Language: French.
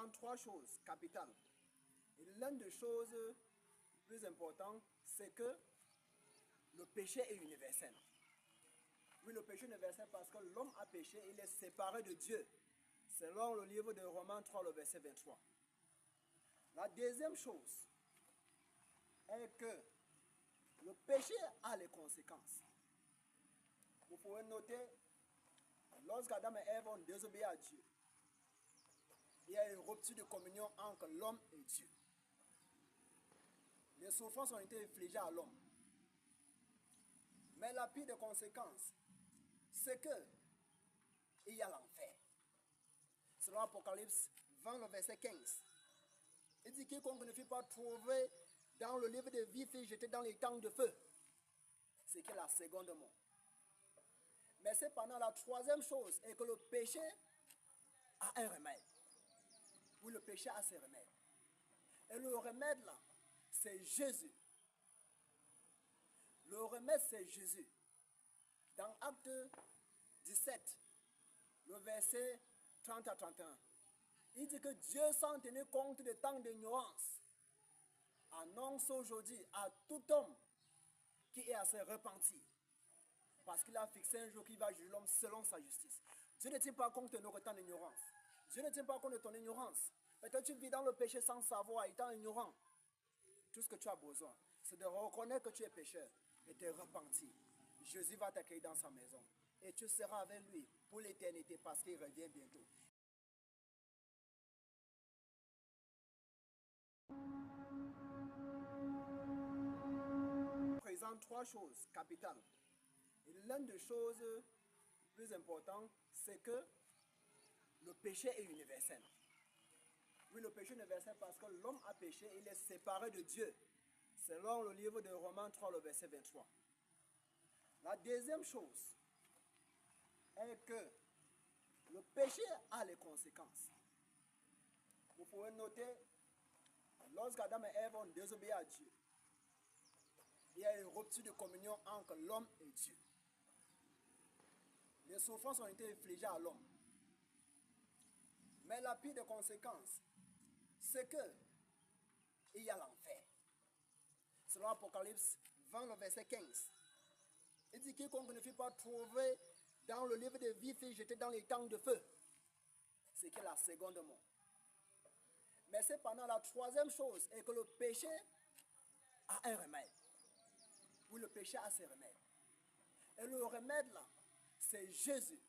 présente trois choses capitales. Et l'une des choses plus importantes, c'est que le péché est universel. Oui, le péché est universel parce que l'homme a péché, il est séparé de Dieu. Selon le livre de Romains 3, le verset 23. La deuxième chose est que le péché a les conséquences. Vous pouvez noter, lorsqu'Adam et Ève ont désobéi à Dieu, il y a une rupture de communion entre l'homme et Dieu. Les souffrances ont été infligées à l'homme. Mais la pire des conséquences, c'est que il y a l'enfer. Selon Apocalypse 20, le verset 15. Il dit quiconque ne fut pas trouvé dans le livre de vie fut jeté dans les temps de feu. C'est que la seconde mort. Mais cependant, la troisième chose est que le péché a un remède. Oui, le péché a ses remèdes. Et le remède là, c'est Jésus. Le remède, c'est Jésus. Dans Acte 17, le verset 30 à 31, il dit que Dieu, sans tenir compte de tant d'ignorance, annonce aujourd'hui à tout homme qui est à se repentir. Parce qu'il a fixé un jour qui va juger l'homme selon sa justice. Dieu ne tient pas compte de notre temps d'ignorance. Dieu ne tient pas compte de ton ignorance. Peut-être tu vis dans le péché sans savoir, étant ignorant. Tout ce que tu as besoin, c'est de reconnaître que tu es pécheur et te repentir. Jésus va t'accueillir dans sa maison. Et tu seras avec lui pour l'éternité parce qu'il revient bientôt. Présente trois choses capitales. Et l'une des choses plus importantes, c'est que le péché est universel. Oui, le péché est universel parce que l'homme a péché, il est séparé de Dieu. Selon le livre de Romains 3, le verset 23. La deuxième chose est que le péché a les conséquences. Vous pouvez noter, lorsqu'Adam et Ève ont désobéi à Dieu, il y a une rupture de communion entre l'homme et Dieu. Les souffrances ont été infligées à l'homme. Mais la pire des conséquences, c'est que il y a l'enfer. Selon Apocalypse 20, le verset 15. Il dit quiconque ne fut pas trouvé dans le livre de vie fut jeté dans les temps de feu. C'est que la seconde mort. Mais cependant, la troisième chose est que le péché a un remède. Oui, le péché a ses remèdes. Et le remède là, c'est Jésus.